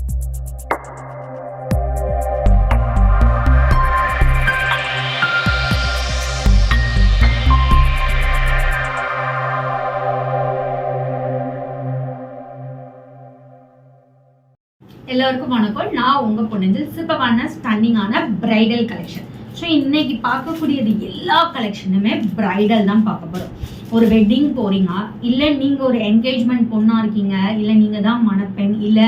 எல்லாருக்கும் வணக்கம். நான் உங்க பொண்ணு சூப்பரான ஸ்டன்னிங்கான பிரைடல் கலெக்ஷன். ஸோ இன்னைக்கு பார்க்கக்கூடியது எல்லா கலெக்ஷனுமே பிரைடல் தான் பார்க்க போகிறோம். ஒரு வெட்டிங் போகிறீங்க, இல்லை நீங்கள் ஒரு என்கேஜ்மெண்ட் பொண்ணாக இருக்கீங்க, இல்லை நீங்கள் தான் மணப்பெண், இல்லை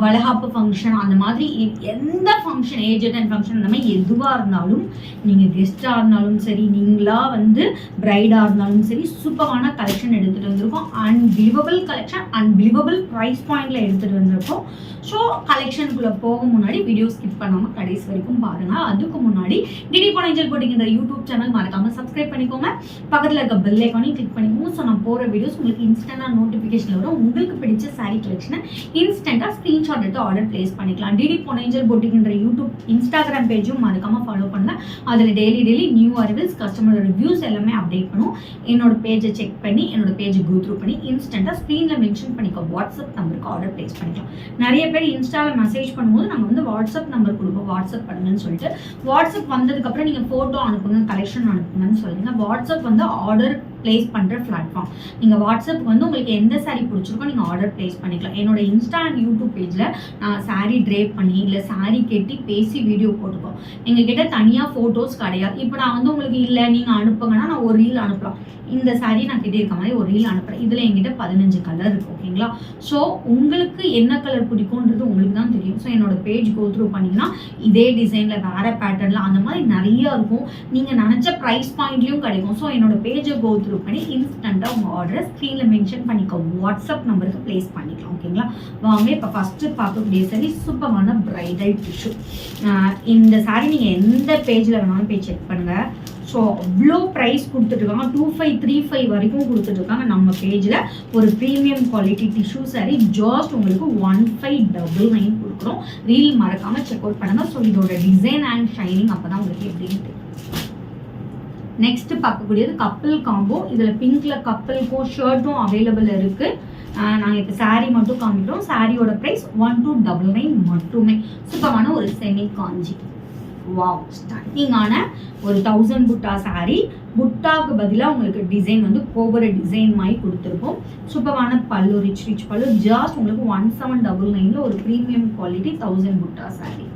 வளகாப்பு ஃபங்க்ஷன், அந்த மாதிரி எந்த ஃபங்க்ஷன், ஏஜ் அட்டன் ஃபங்க்ஷன், அந்த மாதிரி எதுவாக இருந்தாலும், நீங்கள் கெஸ்ட்டாக இருந்தாலும் சரி, நீங்களாக வந்து பிரைடாக இருந்தாலும் சரி, சூப்பரான கலெக்ஷன் எடுத்துகிட்டு வந்திருக்கோம். அன்பிலிவபிள் கலெக்ஷன், அன்பிலிவபிள் ப்ரைஸ் பாயிண்டில் எடுத்துகிட்டு வந்திருக்கோம். ஸோ கலெக்ஷனுக்குள்ளே போக முன்னாடி வீடியோ ஸ்கிப் பண்ணாமல் கடைசி வரைக்கும் பாருங்கள். அதுக்கு முன்னாடி டிடி பொன்னேஞ்சல் போட்டிங்கிற யூடியூப் சேனல் மறக்காமல் சப்ஸ்கிரைப் பண்ணிக்கோங்க. பக்கத்தில் இருக்க பெல் ஐக்கானையும் கிளிக் பண்ணிக்கோங்க. ஸோ நான் போகிற வீடியோஸ் உங்களுக்கு இன்ஸ்டன்டாக நோட்டிஃபிகேஷன் வரும். உங்களுக்கு பிடிச்ச சாரீ கலெக்ஷனை இன்ஸ்டன்ட்டாக ஸ்க்ரீன்ஷாட் எடுத்து ஆர்டர் பிளேஸ் பண்ணிக்கலாம். டிடி பொன்னேஞ்சல் போட்டிங்கிற யூடியூப் இன்ஸ்டாகிராம் பேஜும் மறக்காமல் ஃபாலோ பண்ணுங்கள். அதில் daily new arrivals, customer reviews எல்லாமே அப்டேட் பண்ணுவோம். என்னோட பேஜை செக் பண்ணி, என்னோட பேஜை கோ த்ரூ பண்ணி இன்ஸ்டன்ட்டாக ஸ்க்ரீனில் மென்ஷன் பண்ணிக்கோ வாட்ஸ்அப் நம்பருக்கு ஆர்டர் பிளேஸ் பண்ணிக்கலாம். நிறைய பேர் இன்ஸ்டாவில் மெசேஜ் பண்ணும்போது நாங்கள் வந்து வாட்ஸ்அப் நம்பர் கொடுப்போம், வாட்ஸ்அப் பண்ணுங்கன்னு சொல்லிட்டு. வாட்ஸ்அப் வந்ததுக்கப்புறம் நீங்கள் ஃபோட்டோ அனுப்புங்க, கலெக்ஷன் அனுப்புங்கன்னு சொல்லுங்க. வாட்ஸ்அப் வந்து ஆர்டர் பிளேஸ் பண்ணுற பிளாட்ஃபார்ம். நீங்கள் வாட்ஸ்அப் வந்து உங்களுக்கு எந்த சாரீ பிடிச்சிருக்கோ நீங்கள் ஆர்டர் பிளேஸ் பண்ணிக்கலாம். என்னோட இன்ஸ்டா அண்ட் யூடியூப் பேஜில் நான் சாரீ ட்ரேப் பண்ணி, இல்லை சாரீ கட்டி பேசி வீடியோ போட்டுப்போம். எங்ககிட்ட தனியாக ஃபோட்டோஸ் கிடையாது. இப்போ நான் வந்து உங்களுக்கு இல்லை நீங்கள் அனுப்புங்கன்னா நான் ஒரு ரீல் அனுப்பலாம். இந்த சாரீ நான் கிட்டே இருக்க மாதிரி ஒரு ரீல் அனுப்புகிறேன். இதில் என்கிட்ட 15 கலர் இருக்குது. ஓகேங்களா? ஸோ உங்களுக்கு என்ன கலர் பிடிக்கும்ன்றது உங்களுக்கு தான் தெரியும். ஸோ என்னோட பேஜ் கோ த்ரூ பண்ணிங்கன்னா இதே டிசைனில் வேறு பேட்டர்னில் அந்த மாதிரி நிறைய இருக்கும். நீங்கள் நினச்ச ப்ரைஸ் பாயிண்ட்லேயும் கிடைக்கும். ஸோ என்னோட பேஜை கோ த்ரூ பண்ணி இன்ஸ்டண்ட்டாக உங்கள் ஆர்டரை ஸ்க்ரீனில் மென்ஷன் பண்ணிக்கோ வாட்ஸ்அப் நம்பருக்கு ப்ளேஸ் பண்ணிக்கலாம். ஓகேங்களா? வாங்க இப்போ ஃபஸ்ட்டு பார்க்கக்கூடிய சாரீ சூப்பரான பிரைடல் டிஷ்யூ. இந்த சாரீ நீங்கள் எந்த பேஜில் வேணாலும் போய் செக் பண்ணுங்கள். ஸோ அவ்வளோ ப்ரைஸ் கொடுத்துட்ருக்காங்க. 2535 வரைக்கும் கொடுத்துட்ருக்காங்க நம்ம பேஜில். ஒரு premium quality tissue sari just உங்களுக்கு 1599 கொடுக்குறோம். ரீல் மறக்காமல் செக் அவுட் பண்ணுங்கள். ஸோ இதோட டிசைன் அண்ட் ஷைனிங் அப்போ தான் உங்களுக்கு எப்படின்ட்டு. நெக்ஸ்ட் பார்க்கக்கூடியது கப்பிள் காம்போ. இதில் பிங்க்ல கப்பிள்க்கும் ஷர்ட்டும் அவைலபிள் இருக்குது. நாங்கள் இப்போ சாரீ மட்டும் காமிக்கிறோம். சாரியோட ப்ரைஸ் 1299 மட்டுமே. சூப்பரான ஒரு செமி காஞ்சி, வாவ் ஸ்டார்டிங்கான ஒரு 1000 புட்டா சாரீ. புட்டாவுக்கு பதிலாக உங்களுக்கு டிசைன் வந்து கோபுர டிசைன் மாதிரி கொடுத்துருக்கோம். சூப்பரான பல்லு, ரிச் பல்லு. ஜாஸ்ட் உங்களுக்கு 1799 ஒரு ப்ரீமியம் குவாலிட்டி 1000 புட்டா சாரீ.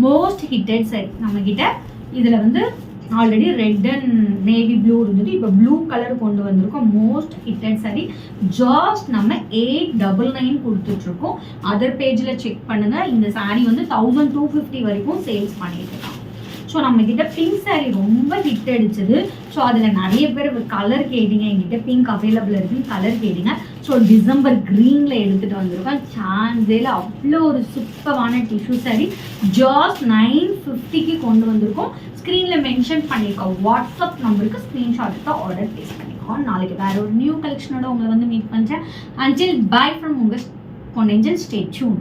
மோஸ்ட் ஹிட்டட் சாரீ நம்மக்கிட்ட. இதில் வந்து already red and navy blue இருந்தது. இப்போ ப்ளூ கலர் கொண்டு வந்திருக்கோம். மோஸ்ட் ஹிட்டட் சாரீ. ஜாஸ்ட் நம்ம 899 கொடுத்துட்ருக்கோம். அதர் பேஜில் செக் பண்ணுங்கள். இந்த சாரீ வந்து 1250 வரைக்கும் சேல்ஸ் பண்ணிட்டு இருக்கோம். ஸோ நம்மக்கிட்ட பிங்க் சாரீ ரொம்ப ஹிட் அடிச்சது. ஸோ அதில் நிறைய பேர் கலர் கேட்டீங்க. என்கிட்ட பிங்க் அவைலபிள் இருக்குன்னு கலர் கேட்டீங்க. ஸோ டிசம்பர் க்ரீனில் எடுத்துகிட்டு வந்திருக்கோம். சான்ஸேல அவ்வளோ ஒரு சூப்பரான டிஷ்யூ சாரீ. ஜாஸ்ட் 950க்கு கொண்டு வந்திருக்கோம். ஸ்க்ரீனில் மென்ஷன் பண்ணியிருக்கோம் வாட்ஸ்அப் நம்பருக்கு ஸ்க்ரீன்ஷாட் எடுத்து ஆர்டர் பிளேஸ் பண்ணியிருக்கோம். நாளைக்கு வேறு ஒரு நியூ கலெக்ஷனோட உங்களை வந்து மீட் பண்ணுறேன். அன்டில் பை ஃப்ரம் உங்கள் பொன்னேஞ்சல். Stay tune.